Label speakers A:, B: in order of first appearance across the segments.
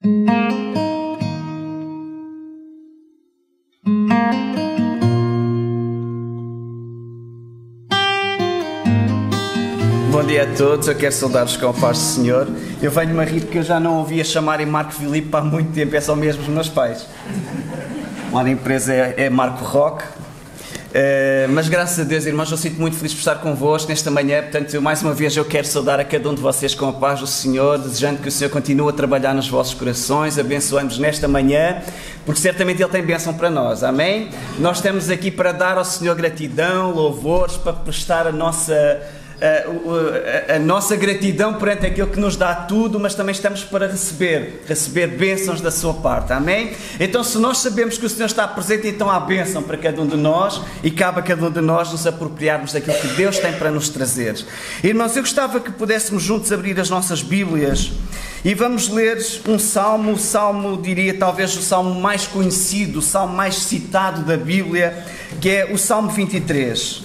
A: Bom dia a todos, eu quero saudar-vos com a paz do Senhor. Eu venho-me a rir porque eu já não ouvia chamarem Marco Filipe há muito tempo, é só mesmo os meus pais. Lá na empresa é Marco Roque. Mas graças a Deus, irmãos, eu sinto muito feliz por estar convosco nesta manhã. Portanto, mais uma vez eu quero saudar a cada um de vocês com a paz do Senhor, desejando que o Senhor continue a trabalhar nos vossos corações, abençoamos nesta manhã, porque certamente Ele tem bênção para nós, amém? Nós estamos aqui para dar ao Senhor gratidão, louvores, para prestar a nossa gratidão perante aquele que nos dá tudo, mas também estamos para receber bênçãos da sua parte, amém? Então, se nós sabemos que o Senhor está presente, então há bênção para cada um de nós e cabe a cada um de nós nos apropriarmos daquilo que Deus tem para nos trazer. Irmãos, eu gostava que pudéssemos juntos abrir as nossas Bíblias e vamos ler um salmo, diria talvez o salmo mais conhecido, o salmo mais citado da Bíblia, que é o Salmo 23.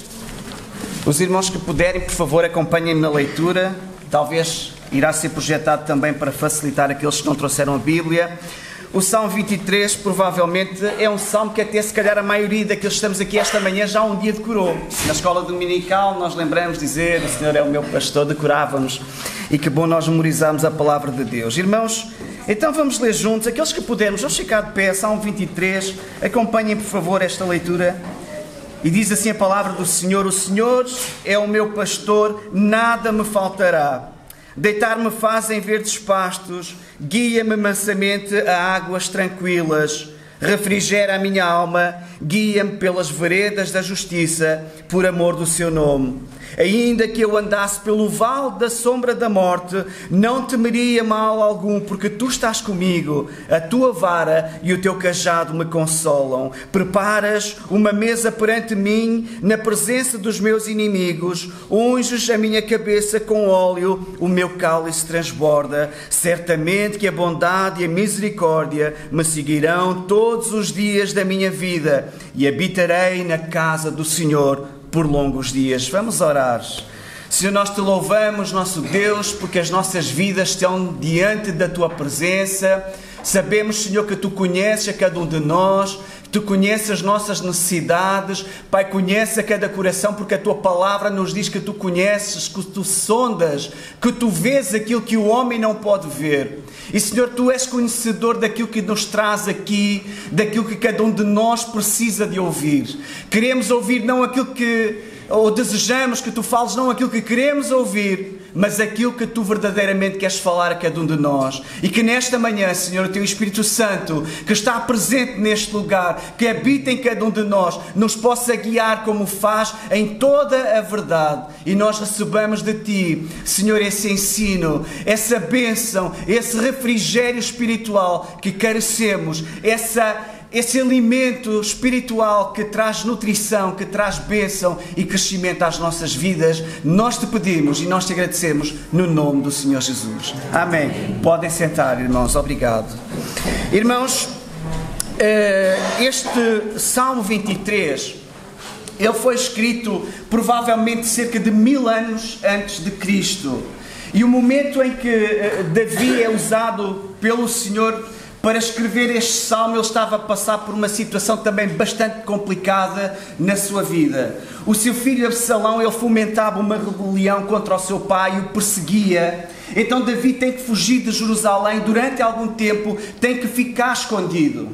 A: Os irmãos que puderem, por favor, acompanhem-me na leitura. Talvez irá ser projetado também para facilitar aqueles que não trouxeram a Bíblia. O Salmo 23 provavelmente é um salmo que até se calhar a maioria daqueles que estamos aqui esta manhã já um dia decorou. Na escola dominical nós lembramos de dizer: o Senhor é o meu pastor, decorávamos. E que bom nós memorizarmos a palavra de Deus. Irmãos, então vamos ler juntos. Aqueles que pudermos, vamos ficar de pé. Salmo 23, acompanhem por favor esta leitura. E diz assim a palavra do Senhor: o Senhor é o meu pastor, nada me faltará. Deitar-me faz em verdes pastos, guia-me mansamente a águas tranquilas. Refrigera a minha alma, guia-me pelas veredas da justiça, por amor do seu nome. Ainda que eu andasse pelo vale da sombra da morte, não temeria mal algum, porque tu estás comigo. A tua vara e o teu cajado me consolam. Preparas uma mesa perante mim, na presença dos meus inimigos. Unges a minha cabeça com óleo, o meu cálice transborda. Certamente que a bondade e a misericórdia me seguirão todos os dias da minha vida, e habitarei na casa do Senhor por longos dias. Vamos orar. Senhor, nós te louvamos, nosso Deus, porque as nossas vidas estão diante da tua presença. Sabemos, Senhor, que tu conheces a cada um de nós, tu conheces as nossas necessidades. Pai, conhece a cada coração, porque a tua palavra nos diz que tu conheces, que tu sondas, que tu vês aquilo que o homem não pode ver. E, Senhor, tu és conhecedor daquilo que nos traz aqui, daquilo que cada um de nós precisa de ouvir. Queremos ouvir não aquilo que, ou desejamos que tu fales, não aquilo que queremos ouvir, mas aquilo que tu verdadeiramente queres falar a cada um de nós. E que nesta manhã, Senhor, o teu Espírito Santo, que está presente neste lugar, que habita em cada um de nós, nos possa guiar como faz em toda a verdade. E nós recebamos de ti, Senhor, esse ensino, essa bênção, esse refrigério espiritual que carecemos, esse alimento espiritual que traz nutrição, que traz bênção e crescimento às nossas vidas. Nós te pedimos e nós te agradecemos no nome do Senhor Jesus. Amém. Podem sentar, irmãos. Obrigado. Irmãos, este Salmo 23, ele foi escrito provavelmente cerca de 1000 anos antes de Cristo. E o momento em que Davi é usado pelo Senhor para escrever este salmo, ele estava a passar por uma situação também bastante complicada na sua vida. O seu filho Absalão, ele fomentava uma rebelião contra o seu pai e o perseguia. Então Davi tem que fugir de Jerusalém durante algum tempo, tem que ficar escondido.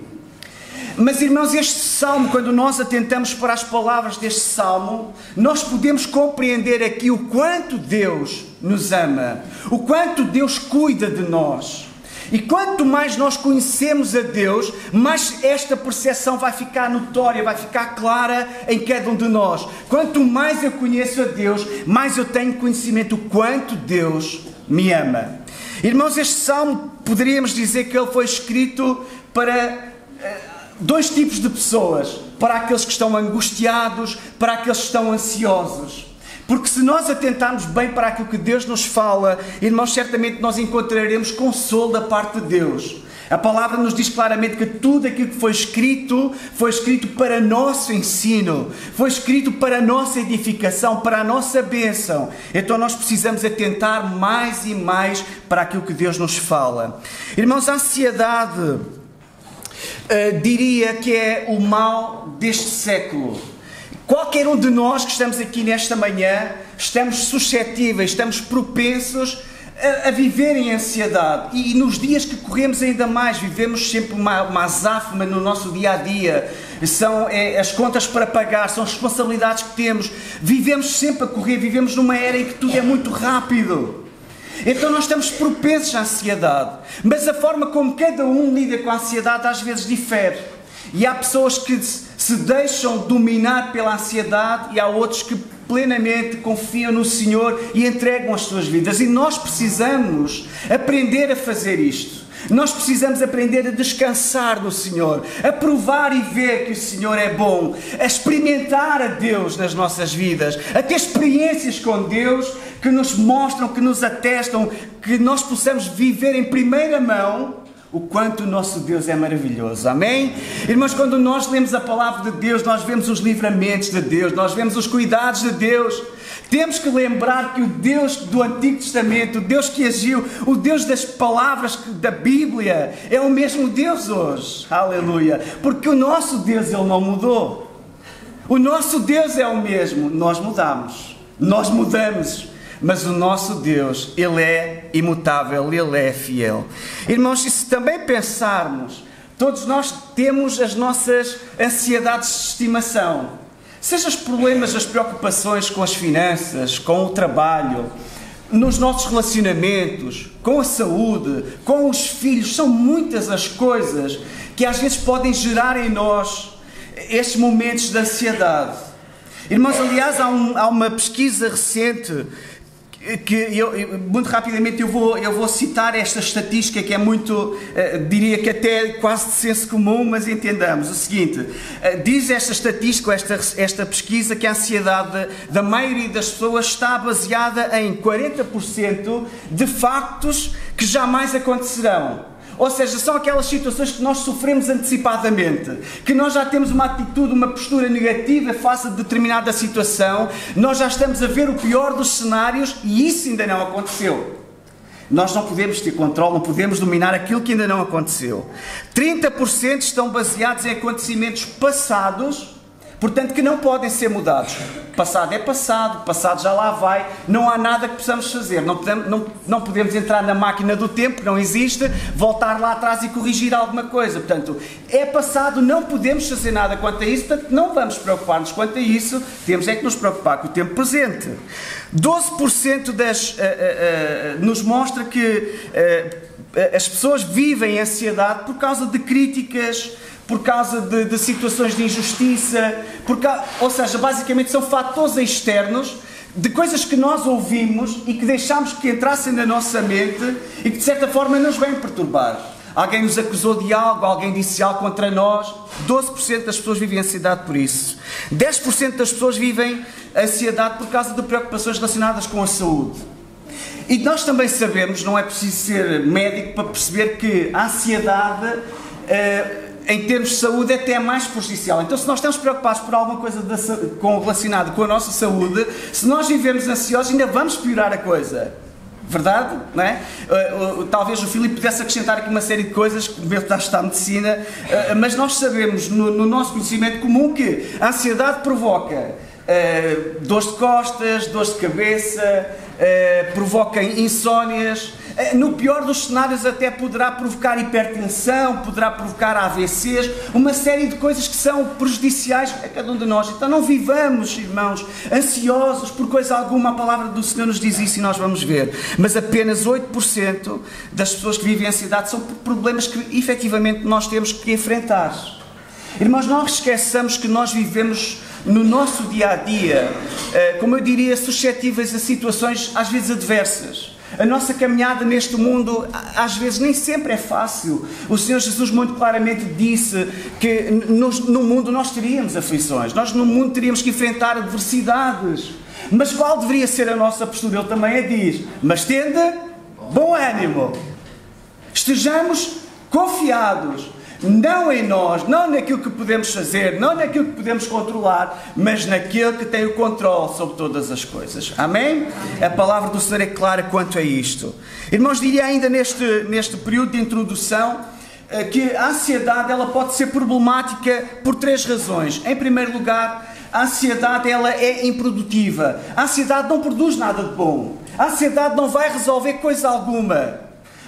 A: Mas, irmãos, este salmo, quando nós atentamos para as palavras deste salmo, nós podemos compreender aqui o quanto Deus nos ama, o quanto Deus cuida de nós. E quanto mais nós conhecemos a Deus, mais esta percepção vai ficar notória, vai ficar clara em cada um de nós. Quanto mais eu conheço a Deus, mais eu tenho conhecimento do quanto Deus me ama. Irmãos, este salmo, poderíamos dizer que ele foi escrito para dois tipos de pessoas: para aqueles que estão angustiados, para aqueles que estão ansiosos. Porque se nós atentarmos bem para aquilo que Deus nos fala, irmãos, certamente nós encontraremos consolo da parte de Deus. A palavra nos diz claramente que tudo aquilo que foi escrito para nosso ensino, foi escrito para a nossa edificação, para a nossa bênção. Então nós precisamos atentar mais e mais para aquilo que Deus nos fala. Irmãos, a ansiedade, diria que é o mal deste século. Qualquer um de nós que estamos aqui nesta manhã, estamos suscetíveis, estamos propensos a viver em ansiedade, e nos dias que corremos ainda mais, vivemos sempre uma azáfama no nosso dia-a-dia, são as contas para pagar, são as responsabilidades que temos, vivemos sempre a correr, vivemos numa era em que tudo é muito rápido, então nós estamos propensos à ansiedade, mas a forma como cada um lida com a ansiedade às vezes difere, e há pessoas que se deixam dominar pela ansiedade e há outros que plenamente confiam no Senhor e entregam as suas vidas. E nós precisamos aprender a fazer isto. Nós precisamos aprender a descansar no Senhor, a provar e ver que o Senhor é bom, a experimentar a Deus nas nossas vidas, a ter experiências com Deus que nos mostram, que nos atestam, que nós possamos viver em primeira mão o quanto o nosso Deus é maravilhoso, amém? Irmãos, quando nós lemos a palavra de Deus, nós vemos os livramentos de Deus, nós vemos os cuidados de Deus. Temos que lembrar que o Deus do Antigo Testamento, o Deus que agiu, o Deus das palavras da Bíblia, é o mesmo Deus hoje, aleluia, porque o nosso Deus, Ele não mudou, o nosso Deus é o mesmo, nós mudamos, nós mudamos, mas o nosso Deus, Ele é imutável, Ele é fiel. Irmãos, e se também pensarmos, todos nós temos as nossas ansiedades de estimação, seja os problemas, as preocupações com as finanças, com o trabalho, nos nossos relacionamentos, com a saúde, com os filhos, são muitas as coisas que às vezes podem gerar em nós estes momentos de ansiedade. Irmãos, aliás, há uma pesquisa recente que muito rapidamente eu vou citar esta estatística que é muito, diria que até quase de senso comum, mas entendamos o seguinte, diz esta estatística, esta pesquisa, que a ansiedade da maioria das pessoas está baseada em 40% de factos que jamais acontecerão. Ou seja, são aquelas situações que nós sofremos antecipadamente, que nós já temos uma atitude, uma postura negativa face a determinada situação, nós já estamos a ver o pior dos cenários e isso ainda não aconteceu. Nós não podemos ter controle, não podemos dominar aquilo que ainda não aconteceu. 30% estão baseados em acontecimentos passados, portanto que não podem ser mudados. Passado é passado, passado já lá vai, não há nada que possamos fazer, não podemos entrar na máquina do tempo, não existe, voltar lá atrás e corrigir alguma coisa, portanto, é passado, não podemos fazer nada quanto a isso, portanto não vamos preocupar-nos quanto a isso, temos é que nos preocupar com o tempo presente. 12% nos mostra que as pessoas vivem ansiedade por causa de críticas, por causa de situações de injustiça, ou seja, basicamente são fatores externos, de coisas que nós ouvimos e que deixamos que entrassem na nossa mente e que de certa forma nos vêm perturbar. Alguém nos acusou de algo, alguém disse algo contra nós, 12% das pessoas vivem ansiedade por isso. 10% das pessoas vivem ansiedade por causa de preocupações relacionadas com a saúde. E nós também sabemos, não é preciso ser médico para perceber que a ansiedade em termos de saúde, é até mais prejudicial. Então, se nós estamos preocupados por alguma coisa relacionada com a nossa saúde, se nós vivermos ansiosos, ainda vamos piorar a coisa. Verdade? Não é? Talvez o Filipe pudesse acrescentar aqui uma série de coisas, que meu está a medicina, mas nós sabemos, no nosso conhecimento comum, que a ansiedade provoca dores de costas, dores de cabeça, provoca insónias. No pior dos cenários até poderá provocar hipertensão, poderá provocar AVCs, uma série de coisas que são prejudiciais a cada um de nós. Então não vivamos, irmãos, ansiosos por coisa alguma, a palavra do Senhor nos diz isso e nós vamos ver. Mas apenas 8% das pessoas que vivem ansiedade são problemas que efetivamente nós temos que enfrentar. Irmãos, não esqueçamos que nós vivemos no nosso dia-a-dia, como eu diria, suscetíveis a situações às vezes adversas. A nossa caminhada neste mundo às vezes nem sempre é fácil. O Senhor Jesus muito claramente disse que no mundo nós teríamos aflições, nós no mundo teríamos que enfrentar adversidades. Mas qual deveria ser a nossa postura? Ele também diz, mas tende bom ânimo. Estejamos confiados, não em nós, não naquilo que podemos fazer, não naquilo que podemos controlar, mas naquele que tem o controle sobre todas as coisas. Amém? A palavra do Senhor é clara quanto a isto. Irmãos, diria ainda neste período de introdução que a ansiedade ela pode ser problemática por 3 razões. Em primeiro lugar, a ansiedade ela é improdutiva. A ansiedade não produz nada de bom. A ansiedade não vai resolver coisa alguma.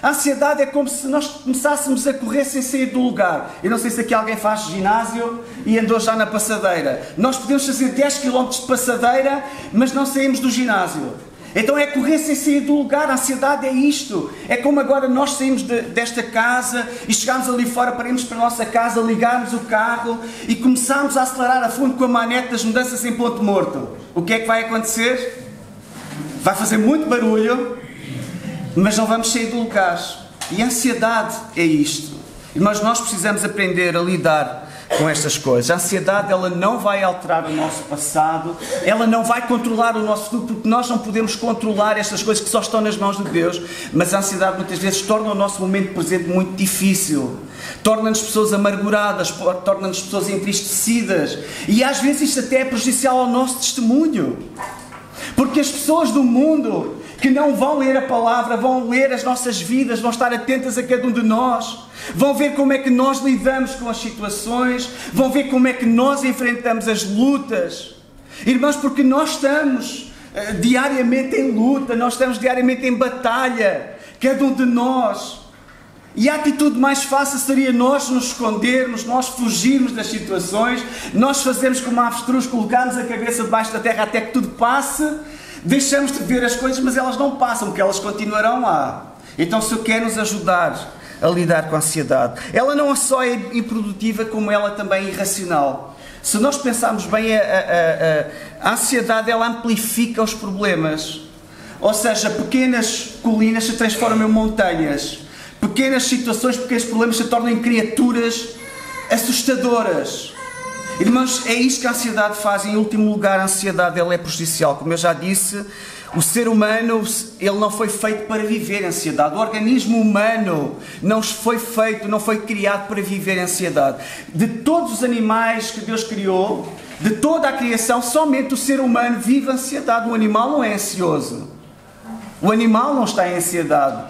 A: A ansiedade é como se nós começássemos a correr sem sair do lugar. Eu não sei se aqui alguém faz ginásio e andou já na passadeira. Nós podemos fazer 10 km de passadeira, mas não saímos do ginásio. Então é correr sem sair do lugar. A ansiedade é isto. É como agora nós saímos desta casa e chegámos ali fora para irmos para a nossa casa, ligarmos o carro e começarmos a acelerar a fundo com a manete das mudanças em ponto morto. O que é que vai acontecer? Vai fazer muito barulho, mas não vamos sair do lugar. E a ansiedade é isto. Mas nós precisamos aprender a lidar com estas coisas. A ansiedade ela não vai alterar o nosso passado, ela não vai controlar o nosso futuro, porque nós não podemos controlar estas coisas que só estão nas mãos de Deus. Mas a ansiedade muitas vezes torna o nosso momento presente muito difícil, torna-nos pessoas amarguradas, torna-nos pessoas entristecidas, e às vezes isto até é prejudicial ao nosso testemunho, porque as pessoas do mundo que não vão ler a palavra, vão ler as nossas vidas, vão estar atentas a cada um de nós, vão ver como é que nós lidamos com as situações, vão ver como é que nós enfrentamos as lutas. Irmãos, porque nós estamos diariamente em luta, nós estamos diariamente em batalha, cada um de nós. E a atitude mais fácil seria nós nos escondermos, nós fugirmos das situações, nós fazermos como a avestruz, colocarmos a cabeça debaixo da terra até que tudo passe. Deixamos de ver as coisas, mas elas não passam, porque elas continuarão lá. Então o Senhor quer nos ajudar a lidar com a ansiedade. Ela não só é improdutiva, como ela também é irracional. Se nós pensarmos bem, a ansiedade ela amplifica os problemas. Ou seja, pequenas colinas se transformam em montanhas. Pequenas situações, pequenos problemas se tornam em criaturas assustadoras. Irmãos, é isto que a ansiedade faz. Em último lugar, a ansiedade ela é prejudicial. Como eu já disse, o ser humano ele não foi feito para viver em ansiedade. O organismo humano não foi feito, não foi criado para viver em ansiedade. De todos os animais que Deus criou, de toda a criação, somente o ser humano vive a ansiedade. O animal não é ansioso. O animal não está em ansiedade,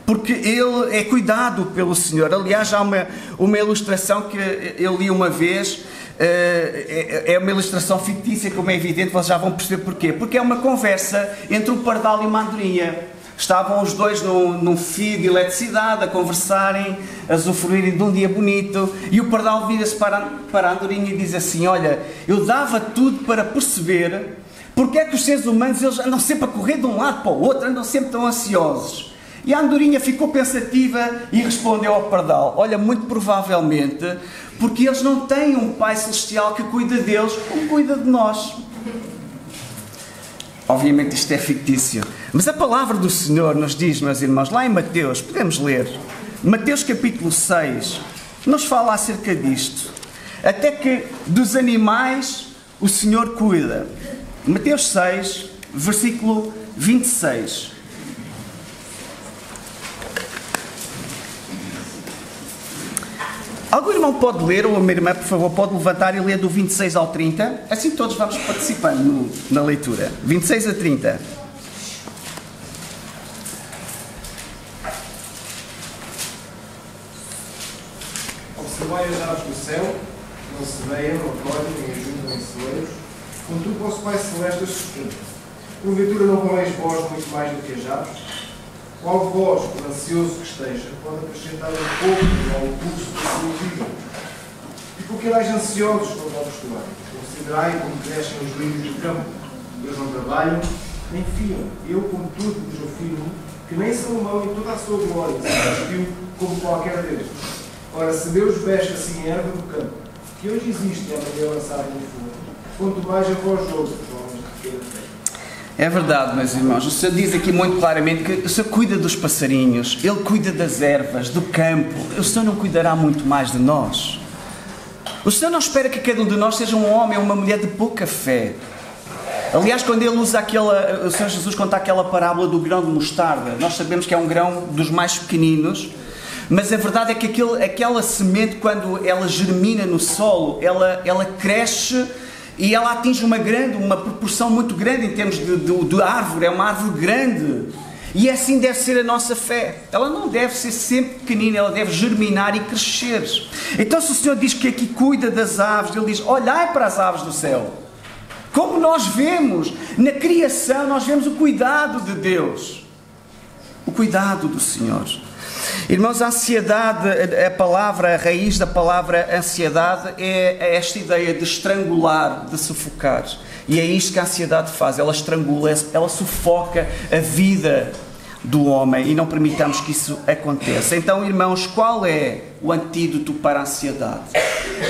A: porque ele é cuidado pelo Senhor. Aliás, há uma ilustração que eu li uma vez. É uma ilustração fictícia, como é evidente, vocês já vão perceber porquê. Porque é uma conversa entre um pardal e uma andorinha. Estavam os dois num fio de eletricidade a conversarem, a usufruírem de um dia bonito, e o pardal vira-se para a andorinha e diz assim: olha, eu dava tudo para perceber porque é que os seres humanos eles andam sempre a correr de um lado para o outro, andam sempre tão ansiosos. E a andorinha ficou pensativa e respondeu ao pardal: olha, muito provavelmente porque eles não têm um Pai Celestial que cuida deles como cuida de nós. Obviamente isto é fictício, mas a palavra do Senhor nos diz, meus irmãos, lá em Mateus, podemos ler, Mateus capítulo 6, nos fala acerca disto. Até que dos animais o Senhor cuida. Mateus 6, versículo 26. Algum irmão pode ler, ou a minha irmã, por favor, pode levantar e ler do 26 ao 30? Assim todos vamos participando na leitura. 26 a 30.
B: Observai as aves do céu, não se veiam, não colhem, nem ajuntam em celeiros, contudo o vosso Pai Celeste as sustenta. Porventura não valéis vós muito mais do que as aves? Qual vós, por ansioso que esteja, pode acrescentar um pouco ao curso da sua vida? E por que erais ansiosos com o vosso trabalho? Considerai como crescem os lírios do campo. Eles não trabalham, nem fiam. Eu, contudo, vos afirmo que nem Salomão, em toda a sua glória, se vestiu como qualquer deles. Ora, se Deus veste assim a erva do campo, que hoje existe e amanhã lançada no fogo, quanto mais a vós outros, homens de pequena fé.
A: É verdade, meus irmãos, o Senhor diz aqui muito claramente que o Senhor cuida dos passarinhos, Ele cuida das ervas, do campo. O Senhor não cuidará muito mais de nós? O Senhor não espera que cada um de nós seja um homem ou uma mulher de pouca fé. Aliás, quando Ele usa o Senhor Jesus conta aquela parábola do grão de mostarda, nós sabemos que é um grão dos mais pequeninos, Mas a verdade é que aquela semente, quando ela germina no solo, ela cresce e ela atinge uma proporção muito grande em termos de árvore, é uma árvore grande. E assim deve ser a nossa fé. Ela não deve ser sempre pequenina, ela deve germinar e crescer. Então, se o Senhor diz que aqui cuida das aves, Ele diz: olhai para as aves do céu. Como nós vemos na criação, nós vemos o cuidado de Deus, o cuidado do Senhor. Irmãos, a ansiedade, a raiz da palavra ansiedade é esta ideia de estrangular, de sufocar. E é isto que a ansiedade faz, ela estrangula, ela sufoca a vida do homem, e não permitamos que isso aconteça. Então, irmãos, qual é o antídoto para a ansiedade?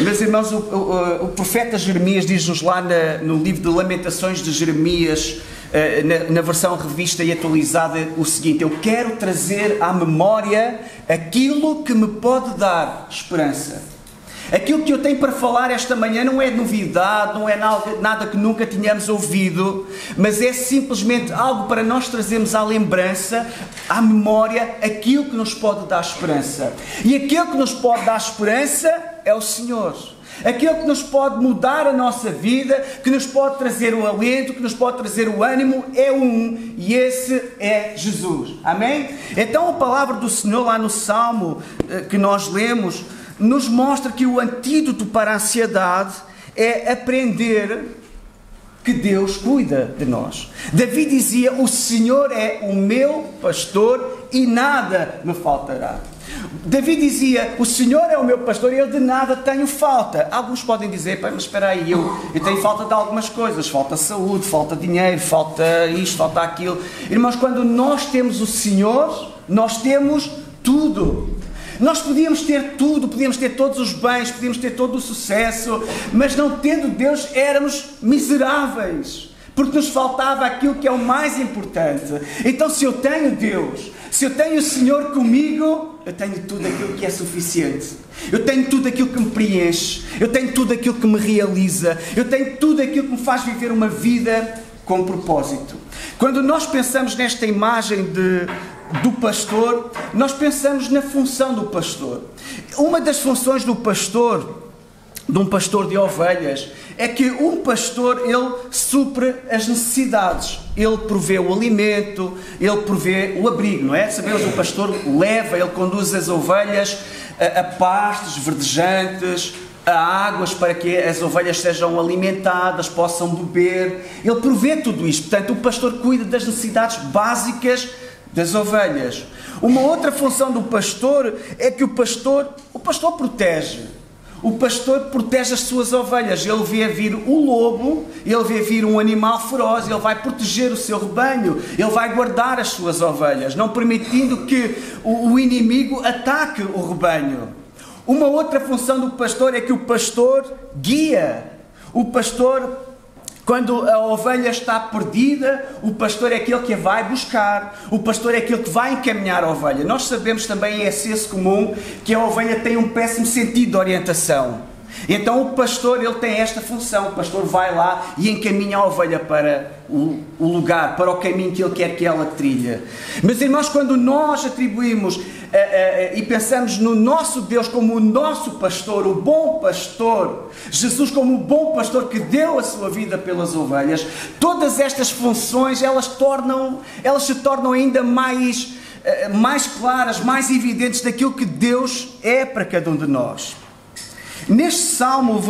A: Meus irmãos, o profeta Jeremias diz-nos lá no livro de Lamentações de Jeremias, na versão revista e atualizada, o seguinte: eu quero trazer à memória aquilo que me pode dar esperança. Aquilo que eu tenho para falar esta manhã não é novidade, não é nada que nunca tínhamos ouvido, mas é simplesmente algo para nós trazermos à lembrança, à memória, aquilo que nos pode dar esperança. E aquilo que nos pode dar esperança é o Senhor. Aquilo que nos pode mudar a nossa vida, que nos pode trazer o alento, que nos pode trazer o ânimo, é e esse é Jesus. Amém? Então a palavra do Senhor lá no Salmo que nós lemos, nos mostra que o antídoto para a ansiedade é aprender que Deus cuida de nós. Davi dizia: o Senhor é o meu pastor e nada me faltará. Davi dizia: o Senhor é o meu pastor e eu de nada tenho falta. Alguns podem dizer: mas espera aí, eu tenho falta de algumas coisas, falta saúde, falta dinheiro, falta isto, falta aquilo. Irmãos, quando nós temos o Senhor, nós temos tudo. Nós podíamos ter tudo, podíamos ter todos os bens, podíamos ter todo o sucesso, mas não tendo Deus éramos miseráveis, porque nos faltava aquilo que é o mais importante. Então, se eu tenho Deus, se eu tenho o Senhor comigo, eu tenho tudo aquilo que é suficiente. Eu tenho tudo aquilo que me preenche, eu tenho tudo aquilo que me realiza, eu tenho tudo aquilo que me faz viver uma vida com propósito. Quando nós pensamos nesta imagem do pastor, nós pensamos na função do pastor. Uma das funções do pastor, de um pastor de ovelhas, é que um pastor, ele supre as necessidades. Ele provê o alimento, ele provê o abrigo, não é? Sabemos, o pastor ele conduz as ovelhas a pastos verdejantes, a águas para que as ovelhas sejam alimentadas, possam beber. Ele provê tudo isto. Portanto, o pastor cuida das necessidades básicas das ovelhas. Uma outra função do pastor é que o pastor protege. O pastor protege as suas ovelhas. Ele vê vir o lobo, ele vê vir um animal feroz, ele vai proteger o seu rebanho, ele vai guardar as suas ovelhas, não permitindo que o inimigo ataque o rebanho. Uma outra função do pastor é que o pastor guia. O pastor, quando a ovelha está perdida, o pastor é aquele que a vai buscar, o pastor é aquele que vai encaminhar a ovelha. Nós sabemos também, é senso comum, que a ovelha tem um péssimo sentido de orientação. Então o pastor, ele tem esta função, o pastor vai lá e encaminha a ovelha para o lugar, para o caminho que ele quer que ela trilhe. Meus irmãos, quando nós atribuímos e pensamos no nosso Deus como o nosso pastor, o bom pastor, Jesus como o bom pastor que deu a sua vida pelas ovelhas, todas estas funções, elas se tornam ainda mais claras, mais evidentes daquilo que Deus é para cada um de nós. Neste Salmo,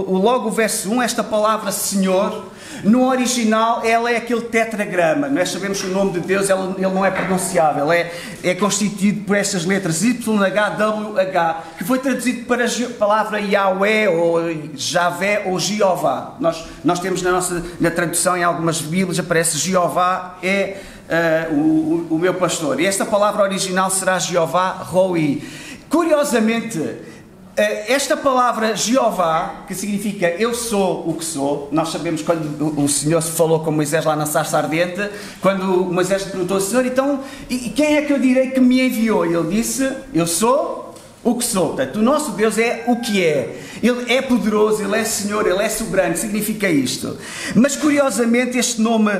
A: logo o verso 1, esta palavra Senhor, no original, ela é aquele tetragrama. Nós sabemos que o nome de Deus ele não é pronunciável, é constituído por estas letras YHWH, que foi traduzido para a palavra Yahweh, ou Javé, ou Jeová. Nós temos na tradução, em algumas Bíblias, aparece Jeová é o meu pastor. E esta palavra original será Jeová Roi. Curiosamente, esta palavra Jeová, que significa eu sou o que sou, nós sabemos quando o Senhor se falou com Moisés lá na sarça ardente, quando Moisés perguntou ao Senhor, então, e quem é que eu direi que me enviou? E ele disse, eu sou o que sou. Portanto, o nosso Deus é o que é. Ele é poderoso, Ele é Senhor, Ele é soberano, significa isto. Mas curiosamente este nome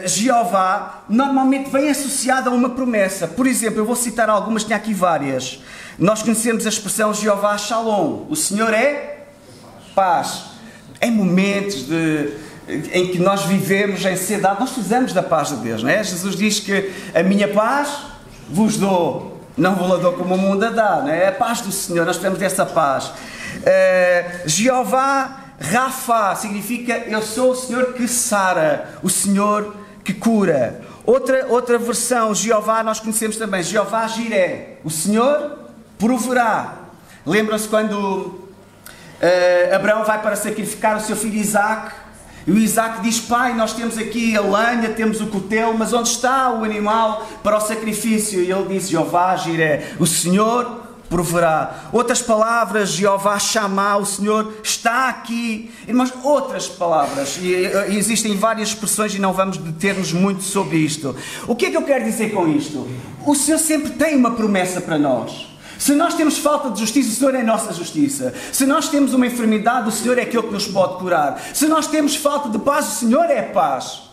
A: Jeová normalmente vem associado a uma promessa. Por exemplo, eu vou citar algumas, tinha aqui várias. Nós conhecemos a expressão Jeová Shalom. O Senhor é paz. Em momentos em que nós vivemos em ansiedade, nós precisamos da paz de Deus, não é? Jesus diz que a minha paz vos dou, não vos la dou como o mundo a dá, não é? A paz do Senhor, nós precisamos dessa paz. Jeová Rafa significa eu sou o Senhor que sara, o Senhor que cura. Outra versão, Jeová, nós conhecemos também, Jeová Jiré, o Senhor proverá. Lembram-se quando Abraão vai para sacrificar o seu filho Isaac, e o Isaac diz: pai, nós temos aqui a lenha, temos o cutelo, mas onde está o animal para o sacrifício? E ele diz: Jeová Jiré, o Senhor proverá. Outras palavras, Jeová Shammah, o Senhor está aqui. Irmãos, outras palavras, e existem várias expressões e não vamos deter-nos muito sobre isto. O que é que eu quero dizer com isto? O Senhor sempre tem uma promessa para nós. Se nós temos falta de justiça, o Senhor é a nossa justiça. Se nós temos uma enfermidade, o Senhor é aquele que nos pode curar. Se nós temos falta de paz, o Senhor é a paz.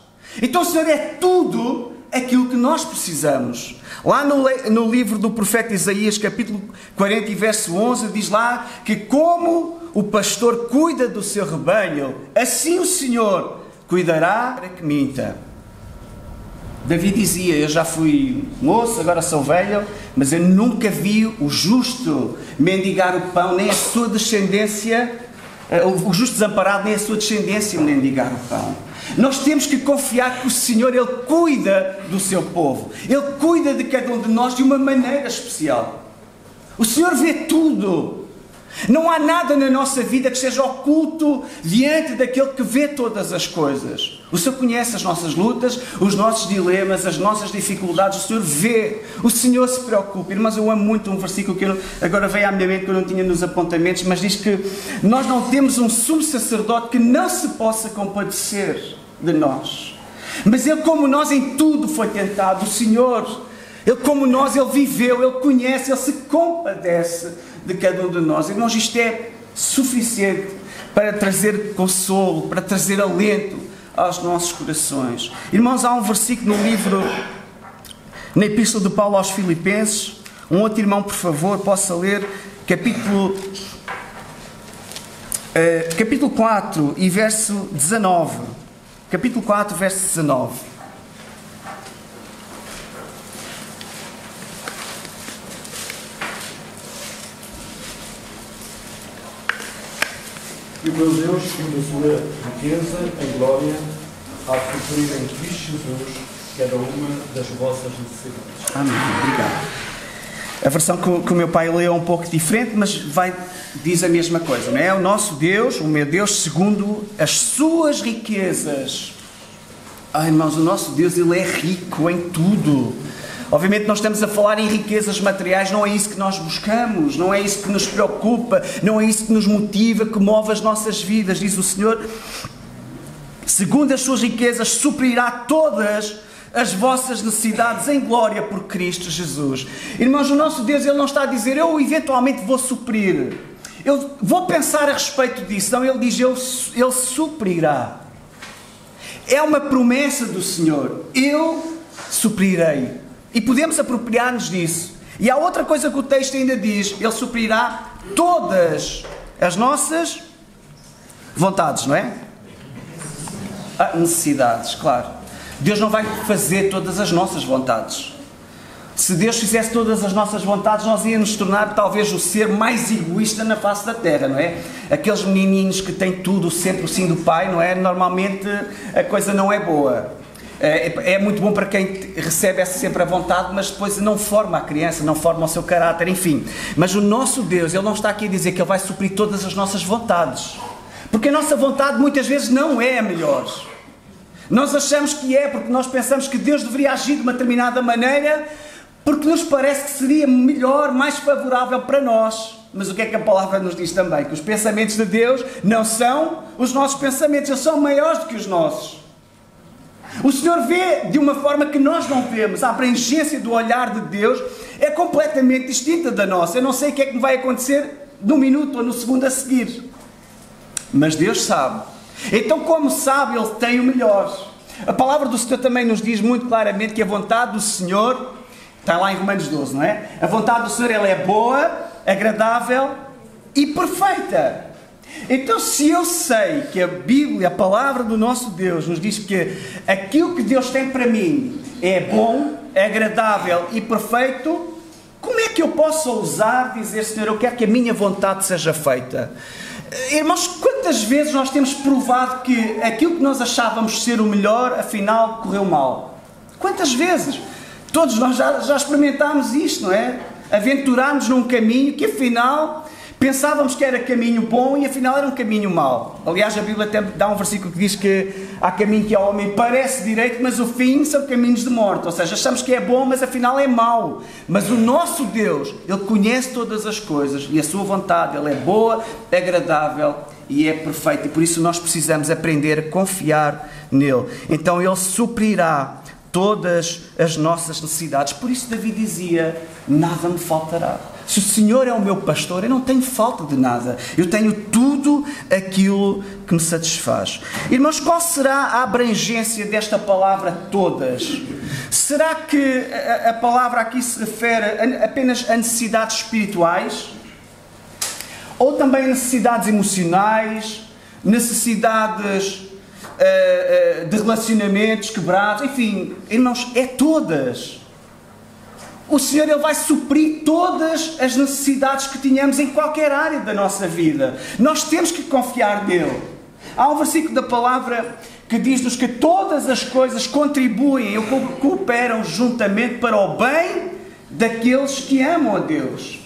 A: Então o Senhor é tudo aquilo que nós precisamos. Lá no livro do profeta Isaías, capítulo 40 e verso 11, diz lá que como o pastor cuida do seu rebanho, assim o Senhor cuidará para que minta. Davi dizia: eu já fui moço, agora sou velho, mas eu nunca vi o justo mendigar o pão, nem a sua descendência, o justo desamparado, nem a sua descendência mendigar o pão. Nós temos que confiar que o Senhor, Ele cuida do seu povo. Ele cuida de cada um de nós de uma maneira especial. O Senhor vê tudo. Não há nada na nossa vida que esteja oculto diante daquele que vê todas as coisas. O Senhor conhece as nossas lutas, os nossos dilemas, as nossas dificuldades. O Senhor vê, o Senhor se preocupa. Irmãos, eu amo muito um versículo que agora veio à minha mente, que eu não tinha nos apontamentos, mas diz que nós não temos um sumo sacerdote que não se possa compadecer de nós. Mas Ele, como nós, em tudo foi tentado. O Senhor, Ele como nós, Ele viveu, Ele conhece, Ele se compadece de cada um de nós. Irmãos, isto é suficiente para trazer consolo, para trazer alento aos nossos corações. Irmãos, há um versículo no livro, na Epístola de Paulo aos Filipenses. Um outro irmão, por favor, possa ler capítulo 4 e verso 19. Capítulo 4, verso 19.
B: E o meu Deus, segundo a sua riqueza em glória, há de suprir em Cristo Jesus cada uma das vossas necessidades.
A: Amém. Obrigado. A versão que o meu pai leu é um pouco diferente, mas diz a mesma coisa, não é? O nosso Deus, o meu Deus, segundo as suas riquezas. Irmãos, o nosso Deus, Ele é rico em tudo. Obviamente nós estamos a falar em riquezas materiais, não é isso que nós buscamos, não é isso que nos preocupa, não é isso que nos motiva, que move as nossas vidas. Diz o Senhor: segundo as suas riquezas suprirá todas as vossas necessidades em glória por Cristo Jesus. Irmãos, o nosso Deus, Ele não está a dizer: eu eventualmente vou suprir, eu vou pensar a respeito disso. Não, Ele diz: Ele suprirá. É uma promessa do Senhor: eu suprirei. E podemos apropriar-nos disso. E há outra coisa que o texto ainda diz: Ele suprirá todas as nossas vontades, não é? Necessidades, claro. Deus não vai fazer todas as nossas vontades. Se Deus fizesse todas as nossas vontades, nós íamos nos tornar talvez o ser mais egoísta na face da terra, não é? Aqueles menininhos que têm tudo, sempre o sim do pai, não é? Normalmente a coisa não é boa. É muito bom para quem recebe essa sempre a vontade, mas depois não forma a criança, não forma o seu caráter, enfim. Mas o nosso Deus, Ele não está aqui a dizer que Ele vai suprir todas as nossas vontades. Porque a nossa vontade muitas vezes não é a melhor. Nós achamos que é, porque nós pensamos que Deus deveria agir de uma determinada maneira, porque nos parece que seria melhor, mais favorável para nós. Mas o que é que a palavra nos diz também? Que os pensamentos de Deus não são os nossos pensamentos, eles são maiores do que os nossos. O Senhor vê de uma forma que nós não vemos. A abrangência do olhar de Deus é completamente distinta da nossa. Eu não sei o que é que me vai acontecer no minuto ou no segundo a seguir. Mas Deus sabe. Então, como sabe, Ele tem o melhor. A palavra do Senhor também nos diz muito claramente que a vontade do Senhor, está lá em Romanos 12, não é? A vontade do Senhor, ela é boa, agradável e perfeita. Então, se eu sei que a Bíblia, a palavra do nosso Deus, nos diz que aquilo que Deus tem para mim é bom, é agradável e perfeito, como é que eu posso ousar dizer, Senhor, eu quero que a minha vontade seja feita? Irmãos, quantas vezes nós temos provado que aquilo que nós achávamos ser o melhor, afinal, correu mal? Quantas vezes? Todos nós já experimentámos isto, não é? Aventurámos num caminho que, afinal, pensávamos que era caminho bom e, afinal, era um caminho mau. Aliás, a Bíblia até dá um versículo que diz que há caminho que ao homem parece direito, mas o fim são caminhos de morte. Ou seja, achamos que é bom, mas, afinal, é mau. Mas o nosso Deus, Ele conhece todas as coisas e a sua vontade, Ele é boa, é agradável e é perfeita. E por isso nós precisamos aprender a confiar nele. Então, Ele suprirá todas as nossas necessidades. Por isso Davi dizia, nada me faltará. Se o Senhor é o meu pastor, eu não tenho falta de nada. Eu tenho tudo aquilo que me satisfaz. Irmãos, qual será a abrangência desta palavra todas? Será que a palavra aqui se refere apenas a necessidades espirituais? Ou também necessidades emocionais? Necessidades de relacionamentos quebrados? Enfim, irmãos, é todas. O Senhor, Ele vai suprir todas as necessidades que tínhamos em qualquer área da nossa vida. Nós temos que confiar nele. Há um versículo da palavra que diz-nos que todas as coisas contribuem ou cooperam juntamente para o bem daqueles que amam a Deus.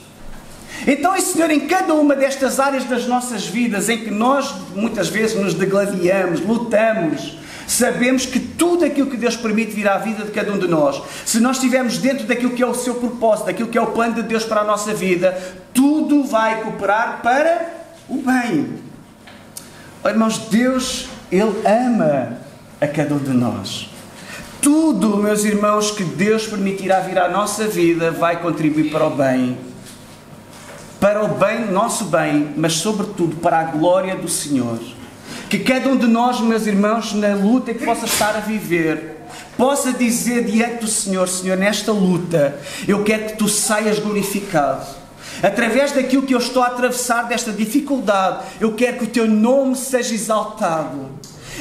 A: Então, e Senhor, em cada uma destas áreas das nossas vidas em que nós muitas vezes nos degladiamos, lutamos, sabemos que tudo aquilo que Deus permite vir à vida de cada um de nós, se nós estivermos dentro daquilo que é o seu propósito, daquilo que é o plano de Deus para a nossa vida, tudo vai cooperar para o bem. Oh, irmãos, Deus, Ele ama a cada um de nós. Tudo, meus irmãos, que Deus permitirá vir à nossa vida vai contribuir para o bem. Para o bem, nosso bem, mas sobretudo para a glória do Senhor. Que cada um de nós, meus irmãos, na luta que possa estar a viver, possa dizer diante do Senhor, Senhor, nesta luta, eu quero que Tu saias glorificado. Através daquilo que eu estou a atravessar, desta dificuldade, eu quero que o Teu nome seja exaltado.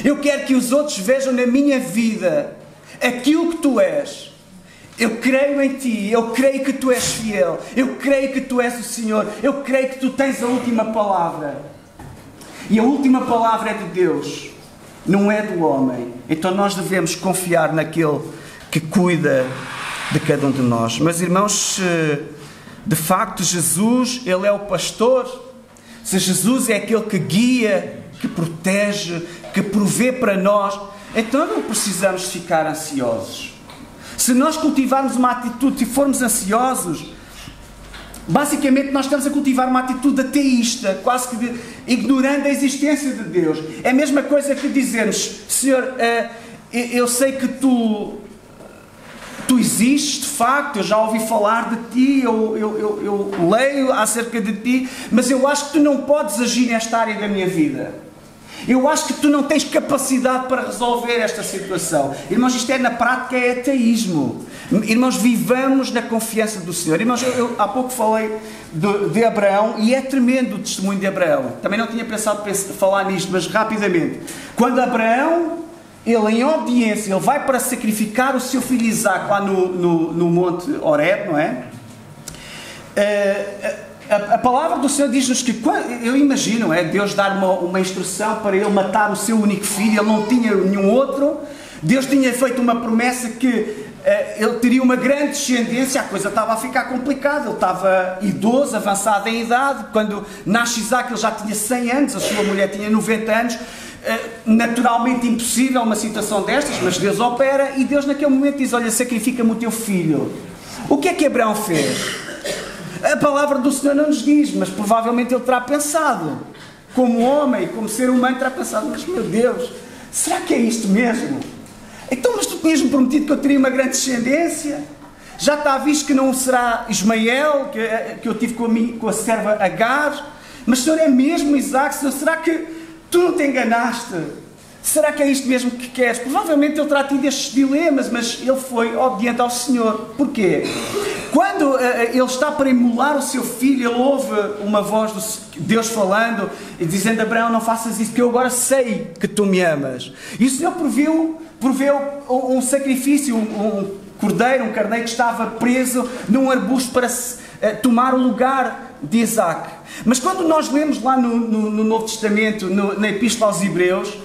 A: Eu quero que os outros vejam na minha vida aquilo que Tu és. Eu creio em Ti, eu creio que Tu és fiel, eu creio que Tu és o Senhor, eu creio que Tu tens a última palavra. E a última palavra é de Deus, não é do homem. Então nós devemos confiar naquele que cuida de cada um de nós. Mas irmãos, se de facto Jesus, Ele é o pastor, se Jesus é aquele que guia, que protege, que provê para nós, então não precisamos ficar ansiosos. Se nós cultivarmos uma atitude e formos ansiosos, basicamente nós estamos a cultivar uma atitude ateísta, quase que ignorando a existência de Deus. É a mesma coisa que dizermos, Senhor, eu sei que Tu existes de facto, eu já ouvi falar de Ti, eu leio acerca de Ti, mas eu acho que Tu não podes agir nesta área da minha vida. Eu acho que Tu não tens capacidade para resolver esta situação. Irmãos, isto na prática é ateísmo. Irmãos, vivamos na confiança do Senhor. Irmãos, eu há pouco falei de Abraão e é tremendo o testemunho de Abraão. Também não tinha pensado falar nisto, mas rapidamente. Quando Abraão, ele em obediência, ele vai para sacrificar o seu filho Isaque lá no monte Horeb, não é? A palavra do Senhor diz-nos que, eu imagino, Deus dar uma instrução para ele matar o seu único filho, ele não tinha nenhum outro. Deus tinha feito uma promessa que ele teria uma grande descendência. A coisa estava a ficar complicada, ele estava idoso, avançado em idade. Quando nasce Isaque, ele já tinha 100 anos, a sua mulher tinha 90 anos. Naturalmente impossível uma situação destas, mas Deus opera e Deus naquele momento diz, olha, sacrifica-me o teu filho. O que é que Abraão fez? A palavra do Senhor não nos diz, mas provavelmente ele terá pensado, como homem, como ser humano, terá pensado, mas meu Deus, será que é isto mesmo? Então, mas tu tinhas-me prometido que eu teria uma grande descendência? Já está visto que não será Ismael, que eu tive com a serva Agar. Mas, Senhor, é mesmo Isaac? Senhor, será que tu não te enganaste? Será que é isto mesmo que queres? Provavelmente ele terá tido estes dilemas, mas ele foi obediente ao Senhor. Porquê? Quando ele está para imolar o seu filho, ele ouve uma voz de Deus falando e dizendo: Abraão, não faças isso, porque eu agora sei que tu me amas. E o Senhor proveu um sacrifício, um cordeiro, um carneiro que estava preso num arbusto para tomar o lugar de Isaac. Mas quando nós lemos lá no Novo Testamento, na Epístola aos Hebreus,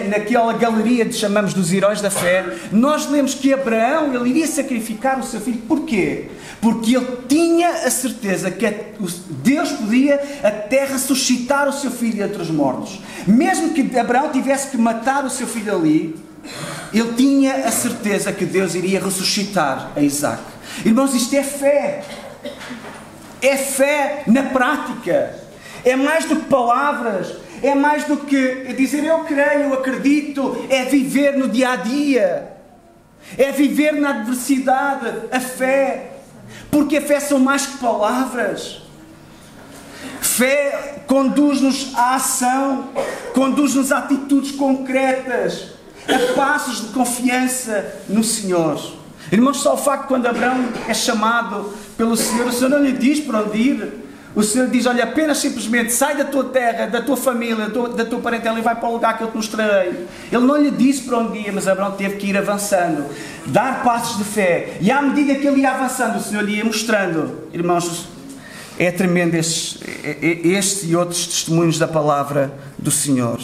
A: naquela galeria que chamamos dos heróis da fé, nós lemos que Abraão, ele iria sacrificar o seu filho. Porquê? Porque ele tinha a certeza que Deus podia até ressuscitar o seu filho entre os mortos. Mesmo que Abraão tivesse que matar o seu filho ali, ele tinha a certeza que Deus iria ressuscitar a Isaac. Irmãos, isto é fé. É fé na prática. É mais do que palavras. É mais do que dizer eu creio, eu acredito. É viver no dia a dia. É viver na adversidade. A fé. Porque a fé são mais que palavras. Fé conduz-nos à ação. Conduz-nos a atitudes concretas. A passos de confiança no Senhor. Irmãos, só o facto de quando Abraão é chamado pelo Senhor, o Senhor não lhe diz para onde ir. O Senhor diz: olha, apenas simplesmente sai da tua terra, da tua família, da tua parentela e vai para o lugar que eu te mostrarei. Ele não lhe disse para onde ia, mas Abraão teve que ir avançando, dar passos de fé. E à medida que ele ia avançando, o Senhor lhe ia mostrando. Irmãos, é tremendo este e outros testemunhos da palavra do Senhor.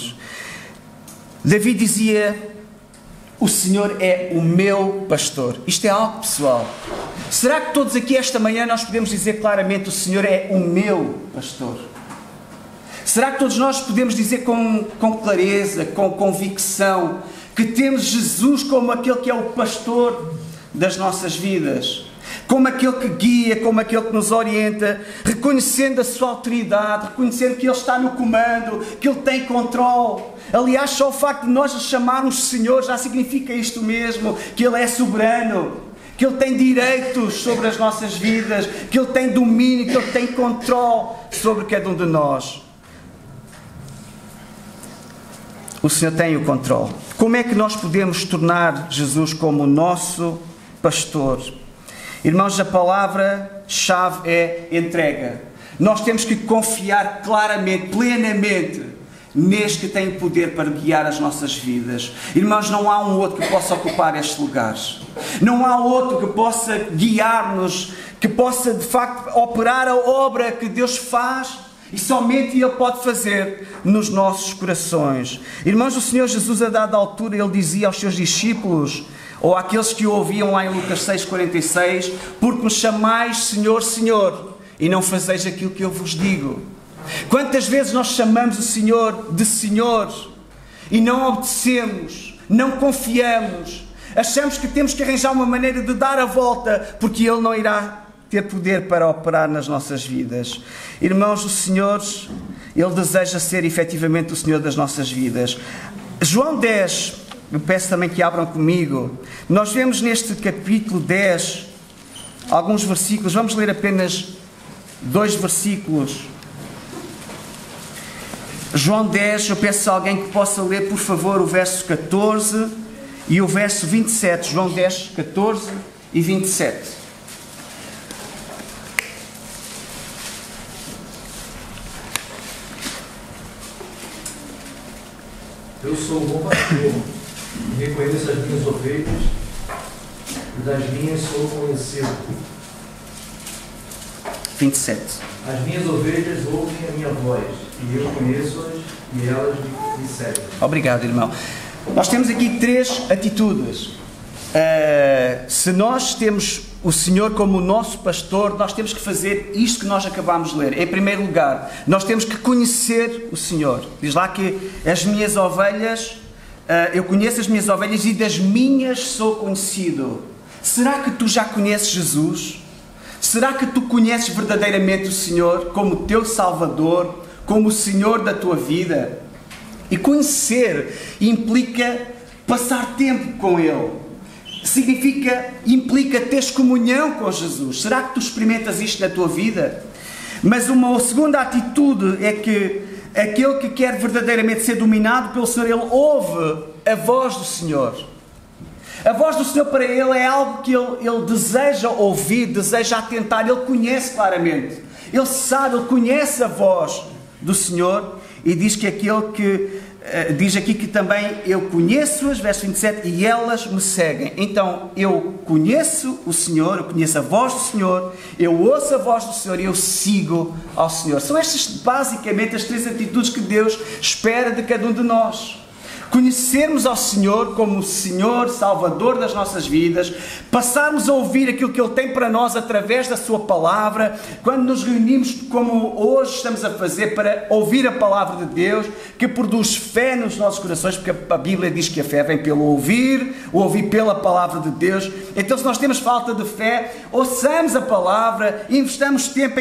A: Davi dizia: o Senhor é o meu pastor. Isto é algo pessoal. Será que todos aqui esta manhã nós podemos dizer claramente: o Senhor é o meu pastor? Será que todos nós podemos dizer com clareza, com convicção, que temos Jesus como aquele que é o pastor das nossas vidas? Como aquele que guia, como aquele que nos orienta, reconhecendo a sua autoridade, reconhecendo que Ele está no comando, que Ele tem controle. Aliás, só o facto de nós o chamarmos Senhor já significa isto mesmo, que Ele é soberano, que Ele tem direitos sobre as nossas vidas, que Ele tem domínio, que Ele tem controle sobre cada um de nós. O Senhor tem o controle. Como é que nós podemos tornar Jesus como o nosso pastor? Irmãos, a palavra-chave é entrega. Nós temos que confiar claramente, plenamente, neste que tem poder para guiar as nossas vidas. Irmãos, não há um outro que possa ocupar estes lugares. Não há outro que possa guiar-nos, que possa, de facto, operar a obra que Deus faz e somente Ele pode fazer nos nossos corações. Irmãos, o Senhor Jesus, a dada altura, Ele dizia aos seus discípulos, ou àqueles que o ouviam lá em Lucas 6,46, porque me chamais Senhor, Senhor, e não fazeis aquilo que eu vos digo. Quantas vezes nós chamamos o Senhor de Senhor e não obedecemos, não confiamos, achamos que temos que arranjar uma maneira de dar a volta, porque Ele não irá ter poder para operar nas nossas vidas. Irmãos, o Senhor, Ele deseja ser efetivamente o Senhor das nossas vidas. João 10, eu peço também que abram comigo. Nós vemos neste capítulo 10 alguns versículos. Vamos ler apenas 2 versículos. João 10, eu peço a alguém que possa ler, por favor, o verso 14 e o verso 27. João 10, 14 e 27.
C: Eu sou o bom pastor, reconheço as minhas ovelhas e das minhas sou conhecido.
A: 27.
C: As minhas ovelhas ouvem a minha voz e eu conheço-as e elas me seguem.
A: Obrigado, irmão. Nós temos aqui 3 atitudes. Se nós temos o Senhor como o nosso pastor, nós temos que fazer isto que nós acabámos de ler. Em primeiro lugar, nós temos que conhecer o Senhor. Diz lá que as minhas ovelhas, eu conheço as minhas ovelhas e das minhas sou conhecido. Será que tu já conheces Jesus? Será que tu conheces verdadeiramente o Senhor como teu Salvador, como o Senhor da tua vida? E conhecer implica passar tempo com Ele, implica teres comunhão com Jesus. Será que tu experimentas isto na tua vida? Mas uma segunda atitude é que aquele que quer verdadeiramente ser dominado pelo Senhor, ele ouve a voz do Senhor. A voz do Senhor para ele é algo que ele deseja ouvir, deseja atentar, ele conhece claramente. Ele sabe, ele conhece a voz do Senhor e diz que aquele que... diz aqui que também eu conheço-as, verso 27, e elas me seguem. Então, eu conheço o Senhor, eu conheço a voz do Senhor, eu ouço a voz do Senhor e eu sigo ao Senhor. São estas basicamente as 3 atitudes que Deus espera de cada um de nós. Conhecermos ao Senhor como o Senhor, Salvador das nossas vidas, passarmos a ouvir aquilo que Ele tem para nós através da Sua Palavra, quando nos reunimos como hoje estamos a fazer para ouvir a Palavra de Deus, que produz fé nos nossos corações, porque a Bíblia diz que a fé vem pelo ouvir, o ouvir pela Palavra de Deus. Então, se nós temos falta de fé, ouçamos a Palavra, investamos tempo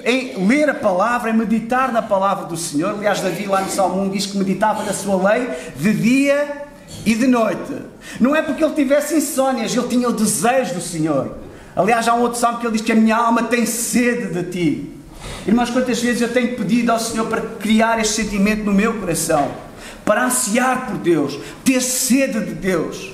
A: em ler a palavra, em meditar na palavra do Senhor. Aliás, Davi lá no Salmo 1 diz que meditava na sua lei de dia e de noite. Não é porque ele tivesse insónias, ele tinha o desejo do Senhor. Aliás, há um outro salmo que ele diz que a minha alma tem sede de ti. Irmãos, quantas vezes eu tenho pedido ao Senhor para criar este sentimento no meu coração, para ansiar por Deus, ter sede de Deus,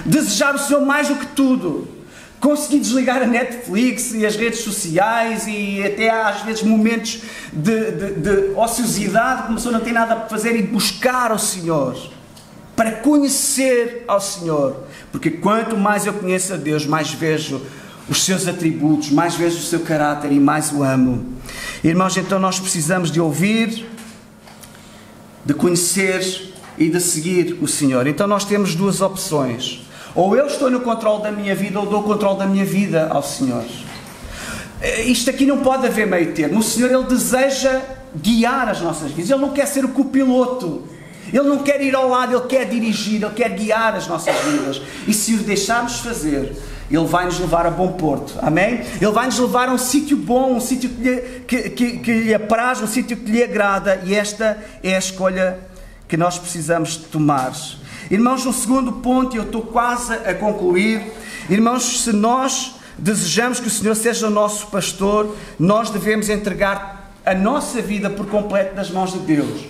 A: desejar o Senhor mais do que tudo. Conseguir desligar a Netflix e as redes sociais e até às vezes momentos de ociosidade, como a pessoa não tem nada para fazer, e buscar ao Senhor, para conhecer ao Senhor. Porque quanto mais eu conheço a Deus, mais vejo os seus atributos, mais vejo o seu caráter e mais o amo. Irmãos, então nós precisamos de ouvir, de conhecer e de seguir o Senhor. Então nós temos 2 opções. Ou eu estou no controle da minha vida, ou dou o controle da minha vida ao Senhor. Isto aqui não pode haver meio termo. O Senhor, Ele deseja guiar as nossas vidas. Ele não quer ser o copiloto. Ele não quer ir ao lado, Ele quer dirigir, Ele quer guiar as nossas vidas. E se o deixarmos fazer, Ele vai nos levar a bom porto. Amém? Ele vai nos levar a um sítio bom, um sítio que lhe apraz, um sítio que lhe agrada. E esta é a escolha que nós precisamos de tomar. Irmãos, no segundo ponto, eu estou quase a concluir. Irmãos, se nós desejamos que o Senhor seja o nosso pastor, nós devemos entregar a nossa vida por completo nas mãos de Deus.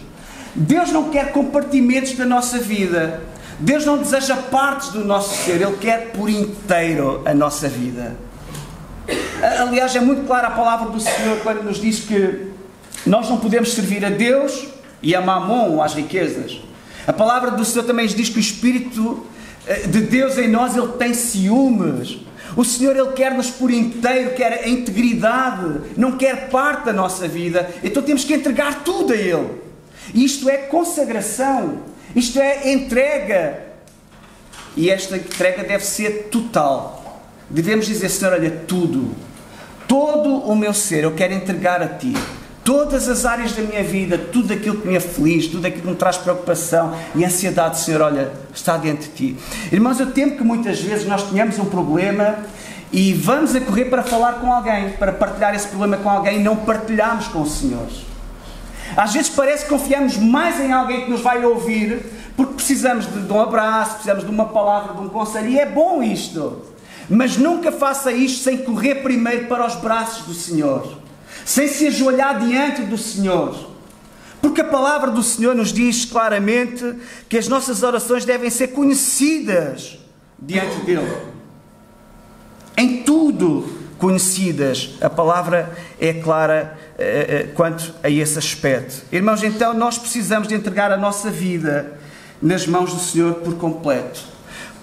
A: Deus não quer compartimentos da nossa vida. Deus não deseja partes do nosso ser. Ele quer por inteiro a nossa vida. Aliás, é muito clara a palavra do Senhor quando nos diz que nós não podemos servir a Deus e a Mamon, às riquezas. A palavra do Senhor também diz que o Espírito de Deus em nós, Ele tem ciúmes. O Senhor, Ele quer-nos por inteiro, quer a integridade, não quer parte da nossa vida. Então temos que entregar tudo a Ele. E isto é consagração, isto é entrega. E esta entrega deve ser total. Devemos dizer, Senhor, olha, tudo, todo o meu ser, eu quero entregar a Ti. Todas as áreas da minha vida, tudo aquilo que me aflige, tudo aquilo que me traz preocupação e ansiedade, Senhor, olha, está diante de Ti. Irmãos, eu temo que muitas vezes nós tenhamos um problema e vamos a correr para falar com alguém, para partilhar esse problema com alguém e não partilhamos com o Senhor. Às vezes parece que confiamos mais em alguém que nos vai ouvir, porque precisamos de um abraço, precisamos de uma palavra, de um conselho, e é bom isto. Mas nunca faça isto sem correr primeiro para os braços do Senhor. Sem se ajoelhar diante do Senhor. Porque a palavra do Senhor nos diz claramente que as nossas orações devem ser conhecidas diante dEle. Em tudo conhecidas. A palavra é clara quanto a esse aspecto. Irmãos, então nós precisamos de entregar a nossa vida nas mãos do Senhor por completo.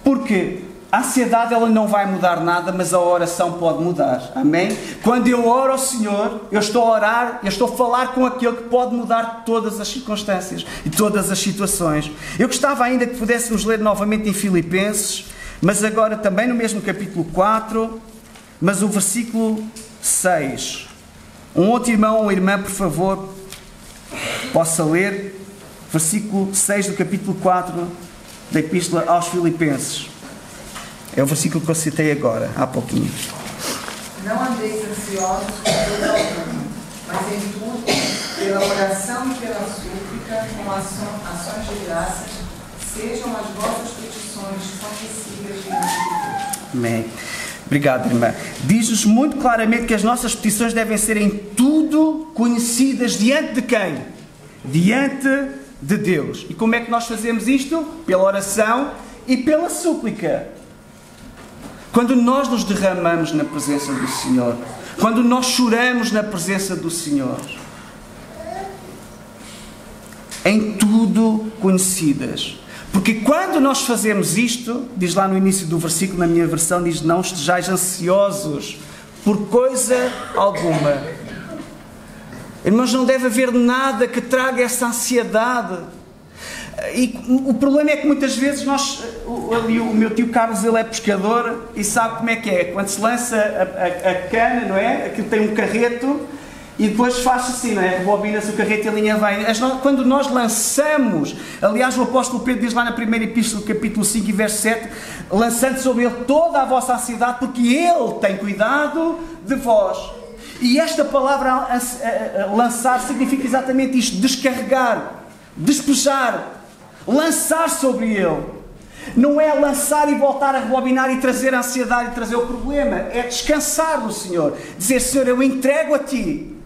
A: Porque a ansiedade, ela não vai mudar nada, mas a oração pode mudar. Amém? Quando eu oro ao Senhor, eu estou a orar, eu estou a falar com aquele que pode mudar todas as circunstâncias e todas as situações. Eu gostava ainda que pudéssemos ler novamente em Filipenses, mas agora também no mesmo capítulo 4, mas o versículo 6. Um outro irmão ou irmã, por favor, possa ler versículo 6 do capítulo 4 da Epístola aos Filipenses. É o versículo que eu citei agora, há pouquinho.
D: Não andeis ansiosos por coisa alguma, mas em tudo, pela oração e pela súplica, com ações de graças, sejam as vossas petições conhecidas diante de Deus.
A: Amém. Obrigado, irmã. Diz-nos muito claramente que as nossas petições devem ser em tudo conhecidas diante de quem? Diante de Deus. E como é que nós fazemos isto? Pela oração e pela súplica. Quando nós nos derramamos na presença do Senhor, quando nós choramos na presença do Senhor, em tudo conhecidas. Porque quando nós fazemos isto, diz lá no início do versículo, na minha versão, diz: não estejais ansiosos por coisa alguma. Irmãos, não deve haver nada que traga essa ansiedade. E o problema é que muitas vezes o meu tio Carlos, ele é pescador e sabe como é que é. Quando se lança a cana, não é? Aquilo tem um carreto e depois faz assim, não é? Rebobina-se o carreto e a linha vem. Quando nós lançamos, aliás o apóstolo Pedro diz lá na primeira epístola, capítulo 5 e verso 7, lançando sobre ele toda a vossa ansiedade, porque ele tem cuidado de vós. E esta palavra lançar significa exatamente isto: descarregar, despejar, lançar sobre ele. Não é lançar e voltar a rebobinar e trazer a ansiedade e trazer o problema. É descansar no Senhor. Dizer: Senhor, eu entrego a Ti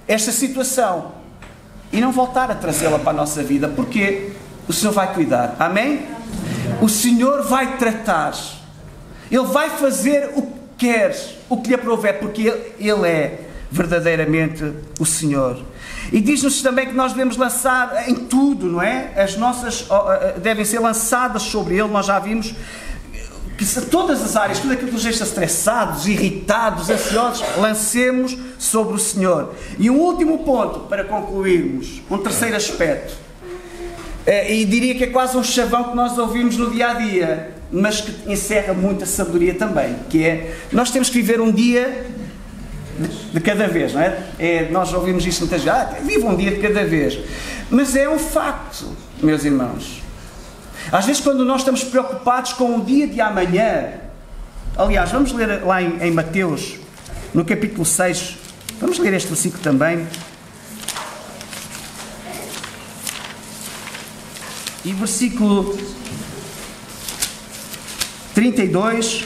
A: esta situação. E não voltar a trazê-la para a nossa vida. Porque o Senhor vai cuidar. Amém? O Senhor vai tratar. Ele vai fazer o que queres, o que lhe aprouver. Porque Ele é verdadeiramente o Senhor. E diz-nos também que nós devemos lançar em tudo, não é? As nossas devem ser lançadas sobre Ele. Nós já vimos que todas as áreas, tudo aquilo que nos deixa estressados, irritados, ansiosos, lancemos sobre o Senhor. E um último ponto, para concluirmos, um terceiro aspecto, e diria que é quase um chavão que nós ouvimos no dia-a-dia, mas que encerra muita sabedoria também, que é: nós temos que viver um dia de cada vez, não é? Nós ouvimos isto muitas vezes: viva um dia de cada vez. Mas é um facto, meus irmãos. Às vezes, quando nós estamos preocupados com o dia de amanhã, aliás, vamos ler lá em Mateus, no capítulo 6, vamos ler este versículo também. E versículo 32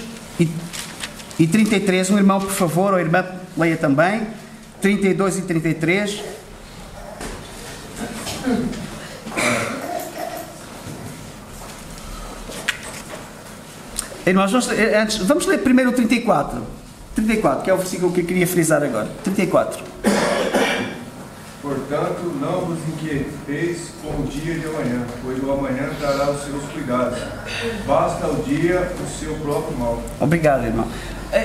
A: e 33, um irmão, por favor, ou irmã, leia também, 32 e 33. Irmãos, vamos ler primeiro o 34. 34, que é o versículo que eu queria frisar agora. 34.
E: Portanto, não vos inquieteis com o dia de amanhã, pois o amanhã trará os seus cuidados. Basta ao dia o seu próprio mal.
A: Obrigado, irmão.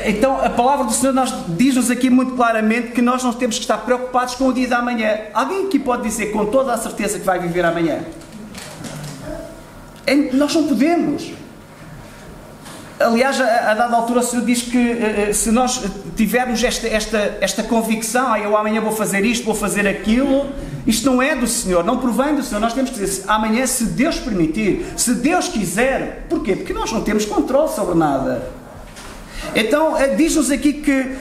A: Então, a palavra do Senhor diz-nos aqui muito claramente que nós não temos que estar preocupados com o dia de amanhã. Alguém aqui pode dizer com toda a certeza que vai viver amanhã? Nós não podemos. Aliás, a dada altura o Senhor diz que se nós tivermos esta convicção: eu amanhã vou fazer isto, vou fazer aquilo, isto não é do Senhor, não provém do Senhor. Nós temos que dizer: amanhã, se Deus permitir, se Deus quiser. Porquê? Porque nós não temos controle sobre nada. Então, diz-nos aqui que